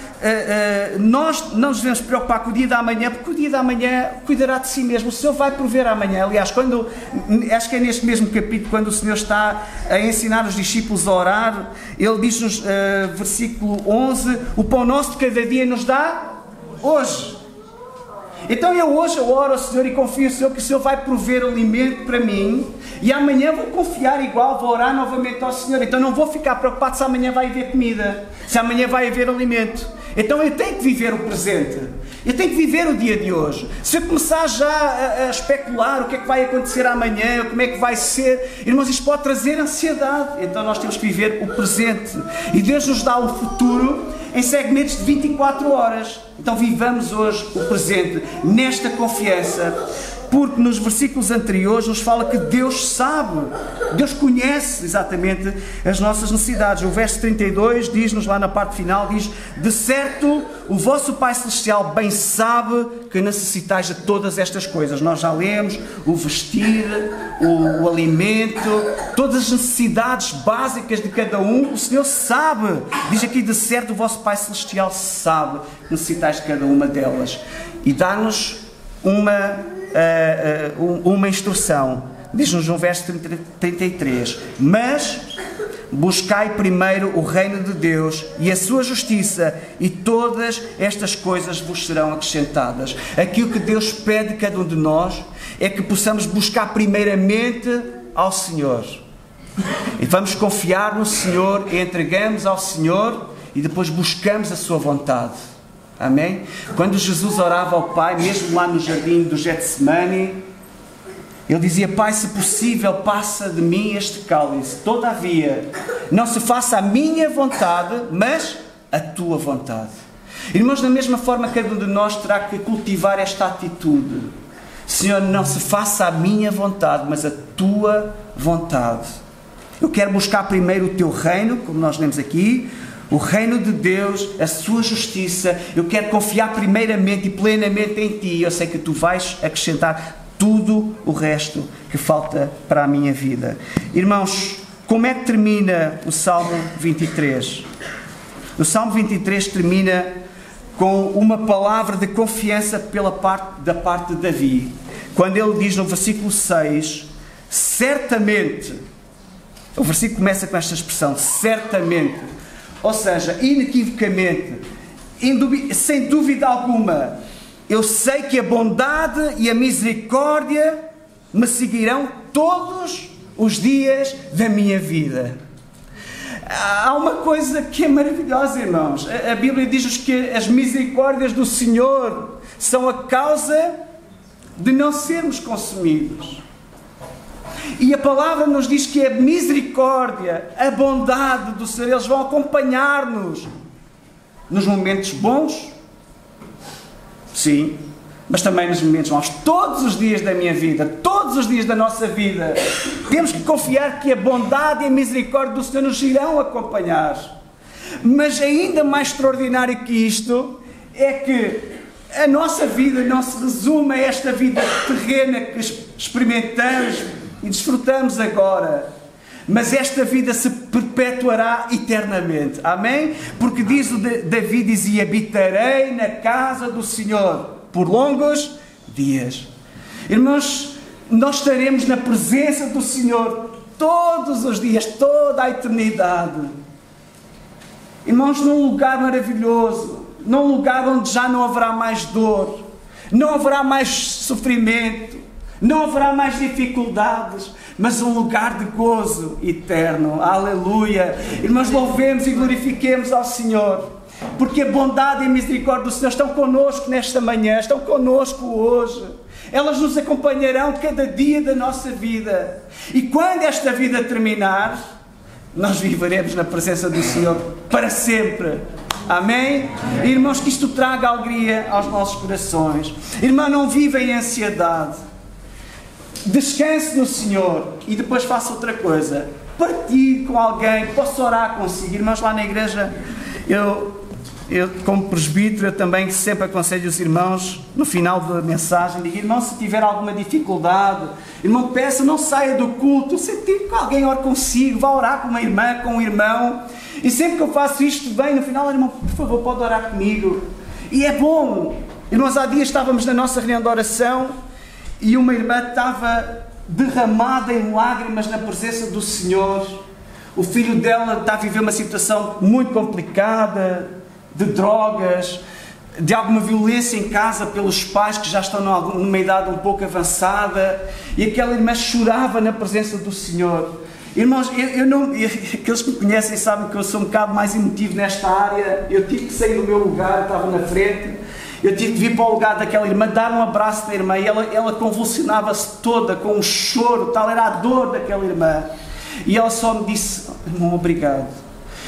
A: nós não nos devemos preocupar com o dia da manhã, porque o dia da manhã cuidará de si mesmo. O Senhor vai prover amanhã. Aliás, acho que é neste mesmo capítulo, quando o Senhor está a ensinar os discípulos a orar, Ele diz-nos, versículo 11, o pão nosso de cada dia nos dá hoje. Então eu oro ao Senhor e confio no Senhor que o Senhor vai prover alimento para mim, e amanhã vou confiar igual, vou orar novamente ao Senhor. Então não vou ficar preocupado se amanhã vai haver comida, se amanhã vai haver alimento. Então eu tenho que viver o presente, eu tenho que viver o dia de hoje. Se eu começar já a especular o que é que vai acontecer amanhã, como é que vai ser, irmãos, isto pode trazer ansiedade. Então nós temos que viver o presente, e Deus nos dá o futuro em segmentos de 24 horas. Então vivamos hoje o presente nesta confiança, porque nos versículos anteriores nos fala que Deus sabe, Deus conhece exatamente as nossas necessidades. O verso 32 diz-nos lá na parte final, diz: de certo o vosso Pai Celestial bem sabe que necessitais de todas estas coisas. Nós já lemos: o vestir, o alimento, todas as necessidades básicas de cada um, o Senhor sabe. Diz aqui: de certo o vosso Pai Celestial sabe que necessitais de cada uma delas, e dá-nos uma instrução: diz-nos no verso 33, mas buscai primeiro o reino de Deus e a sua justiça, e todas estas coisas vos serão acrescentadas. Aquilo que Deus pede de cada um de nós é que possamos buscar primeiramente ao Senhor. E vamos confiar no Senhor, e entregamos ao Senhor e depois buscamos a sua vontade. Amém? Quando Jesus orava ao Pai, mesmo lá no jardim do Getsemane, ele dizia: Pai, se possível, passa de mim este cálice. Todavia, não se faça a minha vontade, mas a tua vontade. Irmãos, da mesma forma, cada um de nós terá que cultivar esta atitude. Senhor, não se faça a minha vontade, mas a tua vontade. Eu quero buscar primeiro o teu reino, como nós lemos aqui, o reino de Deus, a sua justiça. Eu quero confiar primeiramente e plenamente em ti. Eu sei que tu vais acrescentar tudo o resto que falta para a minha vida. Irmãos, como é que termina o Salmo 23? O Salmo 23 termina com uma palavra de confiança da parte de Davi. Quando ele diz no versículo 6, certamente, o versículo começa com esta expressão, certamente, ou seja, inequivocamente, sem dúvida alguma, eu sei que a bondade e a misericórdia me seguirão todos os dias da minha vida. Há uma coisa que é maravilhosa, irmãos. A Bíblia diz-nos que as misericórdias do Senhor são a causa de não sermos consumidos. E a palavra nos diz que a misericórdia, a bondade do Senhor, eles vão acompanhar-nos nos momentos bons, sim, mas também nos momentos maus. Todos os dias da minha vida, todos os dias da nossa vida, temos que confiar que a bondade e a misericórdia do Senhor nos irão acompanhar. Mas ainda mais extraordinário que isto é que a nossa vida não se resume a esta vida terrena que experimentamos e desfrutamos agora, mas esta vida se perpetuará eternamente. Amém? Porque Davi dizia: habitarei na casa do Senhor por longos dias. Irmãos, nós estaremos na presença do Senhor todos os dias, toda a eternidade. Irmãos, num lugar maravilhoso, num lugar onde já não haverá mais dor, não haverá mais sofrimento, não haverá mais dificuldades, mas um lugar de gozo eterno. Aleluia! Irmãos, louvemos e glorifiquemos ao Senhor, porque a bondade e a misericórdia do Senhor estão connosco nesta manhã, estão connosco hoje. Elas nos acompanharão cada dia da nossa vida. E quando esta vida terminar, nós viveremos na presença do Senhor para sempre. Amém? Irmãos, que isto traga alegria aos nossos corações. Irmão, não viva em ansiedade. Descanse no Senhor e depois faça outra coisa. Partilhe com alguém, posso orar consigo. Irmãos, lá na igreja, eu como presbítero, eu também sempre aconselho os irmãos, no final da mensagem, digo: irmão, se tiver alguma dificuldade, irmão, peça, não saia do culto, sentir que alguém ore consigo, vá orar com uma irmã, com um irmão. E sempre que eu faço isto, bem, no final, irmão, por favor, pode orar comigo. E é bom. Irmãos, há dias estávamos na nossa reunião de oração e uma irmã estava derramada em lágrimas na presença do Senhor. O filho dela está a viver uma situação muito complicada, de drogas, de alguma violência em casa pelos pais que já estão numa idade um pouco avançada, e aquela irmã chorava na presença do Senhor. Irmãos, aqueles que me conhecem sabem que eu sou um bocado mais emotivo nesta área. Eu tive que sair do meu lugar, eu estava na frente, eu tive que vir para o lugar daquela irmã, dar um abraço da irmã, e ela convulsionava-se toda com um choro, tal era a dor daquela irmã, e ela só me disse: irmão, obrigado.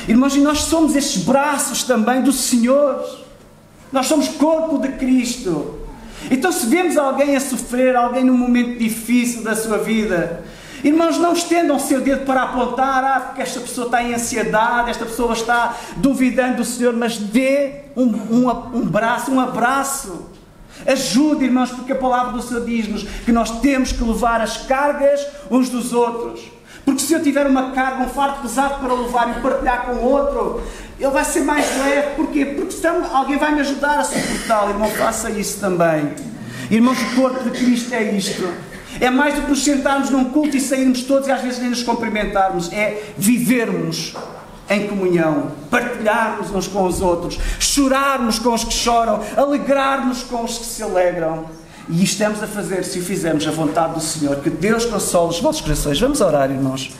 A: Irmãos, e nós somos estes braços também do Senhor. Nós somos corpo de Cristo. Então, se vemos alguém a sofrer, alguém num momento difícil da sua vida, irmãos, não estendam o seu dedo para apontar: porque esta pessoa está em ansiedade, esta pessoa está duvidando do Senhor, mas dê um abraço. Ajude, irmãos, porque a palavra do Senhor diz-nos que nós temos que levar as cargas uns dos outros. Porque se eu tiver uma carga, um fardo pesado para levar e partilhar com o outro, ele vai ser mais leve. Porquê? Porque senão alguém vai me ajudar a suportá-lo. Irmão, faça isso também. Irmãos, o corpo de Cristo é isto. É mais do que nos sentarmos num culto e sairmos todos e às vezes nem nos cumprimentarmos. É vivermos em comunhão, partilharmos uns com os outros, chorarmos com os que choram, alegrarmos com os que se alegram. E estamos a fazer, se o fizermos, a vontade do Senhor. Que Deus console os vossos corações. Vamos orar, irmãos.